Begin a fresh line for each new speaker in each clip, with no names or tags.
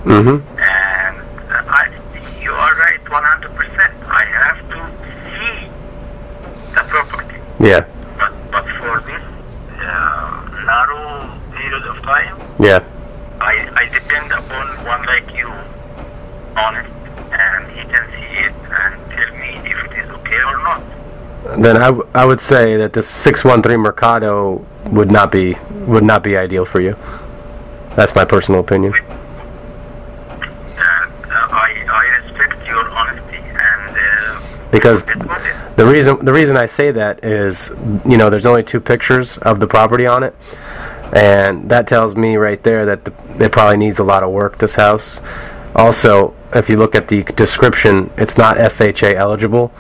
Mm-hmm.
And you are right 100%. I have to see the property.
Yeah.
But for this narrow period of time,
Yeah.
I depend upon one like you, honest, and he can see it and tell me if it is okay or not.
Then I would say that this 613 Mercado would not be ideal for you. That's my personal opinion.
I respect your honesty and
Because the reason I say that is, there's only 2 pictures of the property on it, and that tells me right there that it probably needs a lot of work, this house. Also, if you look at the description, it's not FHA eligible,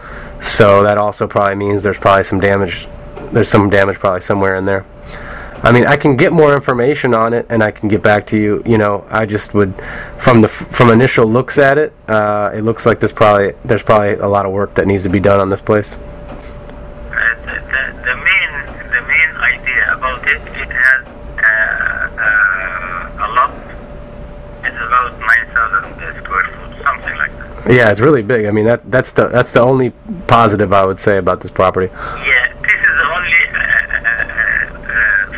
so that also probably means there's probably some damage. There's some damage probably somewhere in there. I mean, I can get more information on it, and I can get back to you. I just would, from initial looks at it, it looks like there's probably a lot of work that needs to be done on this place.
The main idea about it has a lot. It's about 9,000 square foot, something like that.
Yeah, it's really big. I mean, that's the only positive I would say about this property.
Yeah, this is the only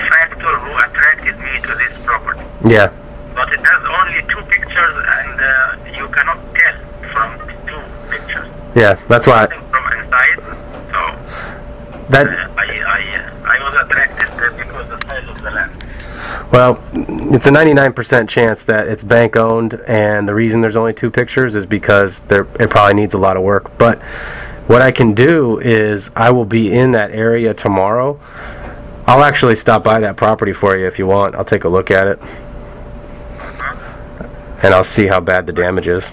factor who attracted me to this property.
Yeah.
But it has only 2 pictures, and you cannot tell from 2 pictures.
Yeah, that's why.
From inside, so
that.
I was attracted because of the size of the land.
Well, it's a 99% chance that it's bank owned, and the reason there's only 2 pictures is because it probably needs a lot of work. But what I can do is I will be in that area tomorrow. I'll actually stop by that property for you if you want. I'll take a look at it, and I'll see how bad the damage is.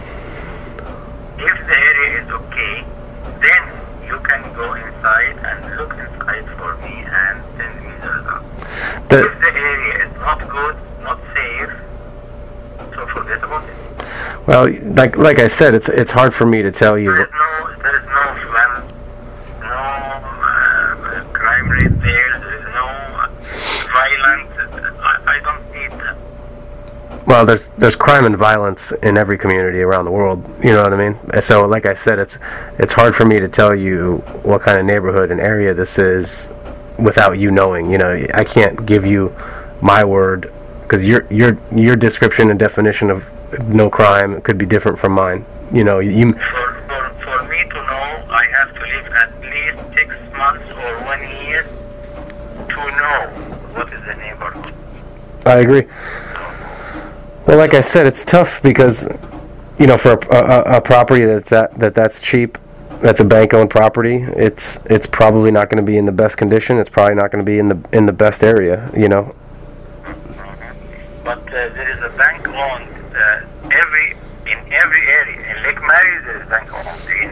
If the area is okay, then you can go inside and look inside for me and send me the result. If the area is not good, not safe, so forget about it.
Well, like I said, it's hard for me to tell you.
There is no crime rate there. There is no violence. I don't need that.
Well, there's crime and violence in every community around the world. You know what I mean? So, like I said, it's hard for me to tell you what kind of neighborhood and area this is without you knowing. I can't give you my word because your description and definition of no crime could be different from mine.
For me to know, I have to live at least 6 months or 1 year to know what is the neighborhood.
I agree. Well, like I said, it's tough because, for a property that's cheap, that's a bank-owned property. It's probably not going to be in the best condition. It's probably not going to be in the best area.
But there is a bank-owned in every area. In Lake Mary, there is bank-owned. In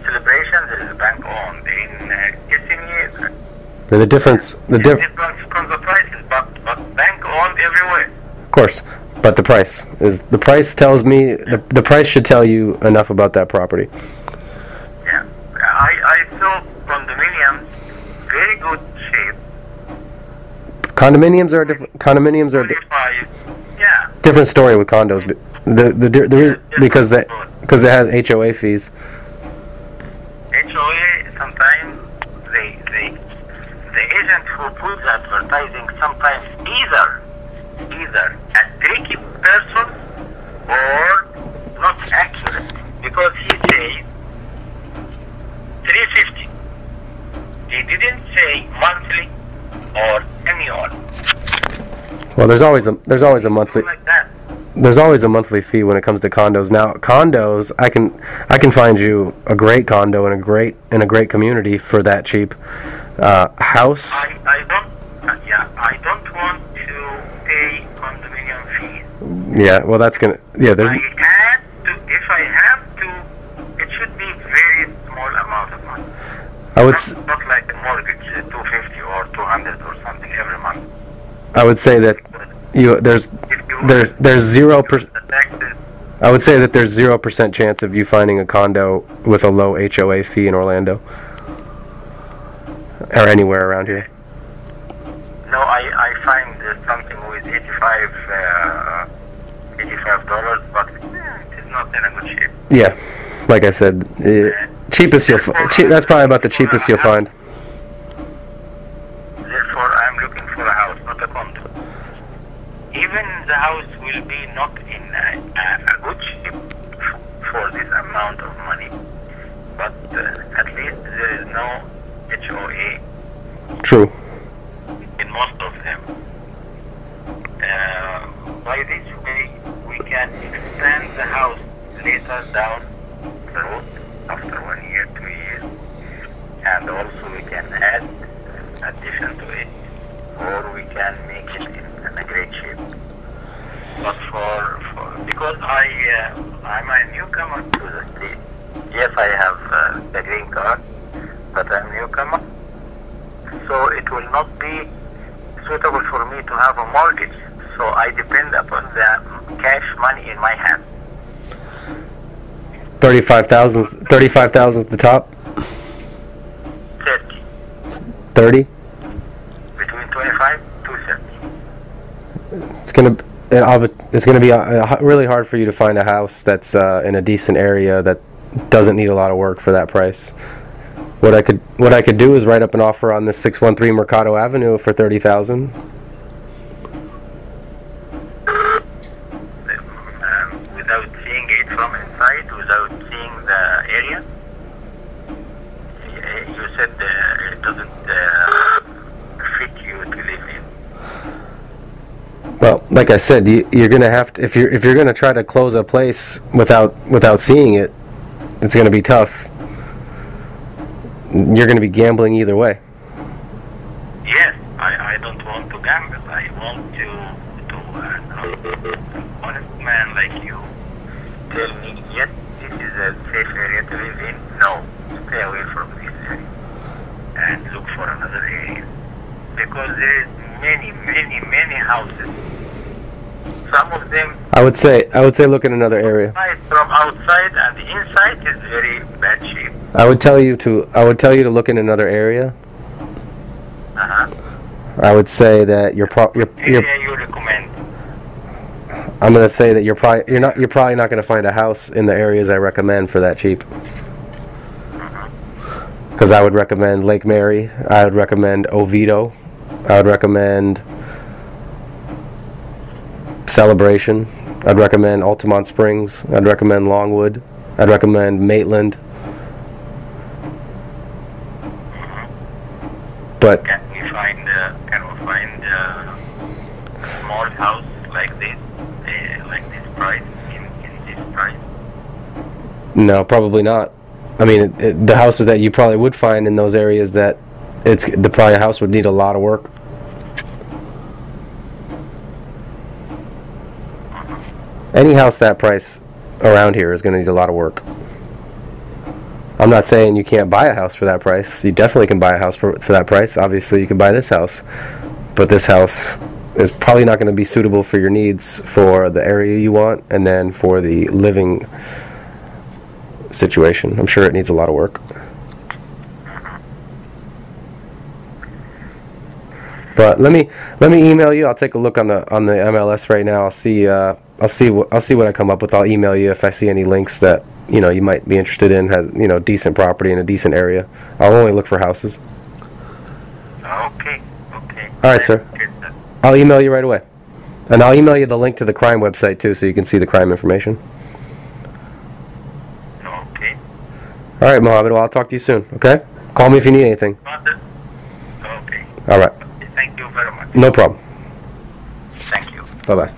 Celebration, there is a bank-owned. In Kissimmee,
the difference
from the prices, but bank-owned everywhere.
Of course, but the price tells me the price should tell you enough about that property.
Yeah, I saw condominiums, very good shape.
Condominiums are
yeah.
Different story with condos. Because it has HOA fees.
HOA sometimes the agent who puts advertising sometimes either a tricky person or not accurate, because he says 350. He didn't say monthly or annual.
Well, there's always a monthly.
Like that.
There's always a monthly fee when it comes to condos. Now, condos, I can find you a great condo in a great community for that cheap. House.
I don't want to pay condominium fees.
Yeah, well, that's gonna. Yeah, there's.
If I have to, it should be very small amount of money. Not like a mortgage, 250 or 200 or something every month.
I would say that there's 0%. I would say that there's 0% chance of you finding a condo with a low HOA fee in Orlando or anywhere around here.
No, I find there's something with $85, but it is not in a good shape.
Yeah, like I said, cheapest you'll that's probably about the cheapest you'll find.
Therefore, I'm looking for a house, not a condo. Even the house will be not in a good shape for this amount of money, but at least there is no HOA.
True.
In most of them. By this way, we can expand the house later down the road after 1 year, 2 years, and also we can add addition to it, or we can make it in a great shape. But because I'm a newcomer to the state. Yes, I have the green card, but I'm a newcomer, so it will not be suitable for me to have a mortgage. So I depend upon the cash money in my hand.
35,000 is the top?
30.
30?
Between 25 to 30.
It's gonna be really hard for you to find a house that's in a decent area that doesn't need a lot of work for that price. What I could do is write up an offer on this 613 Mercado Avenue for 30,000.
Without seeing it from inside, without seeing the area. You said it doesn't fit you to live in.
Well, like I said, you're gonna have to if you're gonna try to close a place without seeing it, it's gonna be tough. You're gonna be gambling either way.
Yes, I don't want to gamble. I want to honest man like you tell me, yes, this is a safe area to live in. No, stay away from this area and look for another area, because there is many houses. Some of them
I would say look in another area.
from outside, and the inside is very bad shape.
I would tell you to look in another area. I would say that
area you recommend.
I'm going to say that you're probably not going to find a house in the areas I recommend for that cheap. Because I would recommend Lake Mary, I would recommend Oviedo, I would recommend Celebration, I'd recommend Altamont Springs, I'd recommend Longwood, I'd recommend Maitland. But
Can we find a small house like this price in this price?
no, probably not. I mean, the houses that you probably would find in those areas that probably a house would need a lot of work. Any house that price around here is going to need a lot of work. I'm not saying you can't buy a house for that price. You definitely can buy a house for that price. Obviously, you can buy this house. But this house is probably not going to be suitable for your needs for the area you want and then for the living situation. I'm sure it needs a lot of work. But let me email you. I'll take a look on the MLS right now. I'll see what I come up with. I'll email you if I see any links that you might be interested in. Has decent property in a decent area. I'll only look for houses.
Okay.
All right, sir. I'll email you right away, and I'll email you the link to the crime website too, so you can see the crime information.
Okay.
All right, Mohammed. Well, I'll talk to you soon. Okay. Call me if you need anything.
Okay.
All right.
Thank you very much.
No problem.
Thank you.
Bye bye.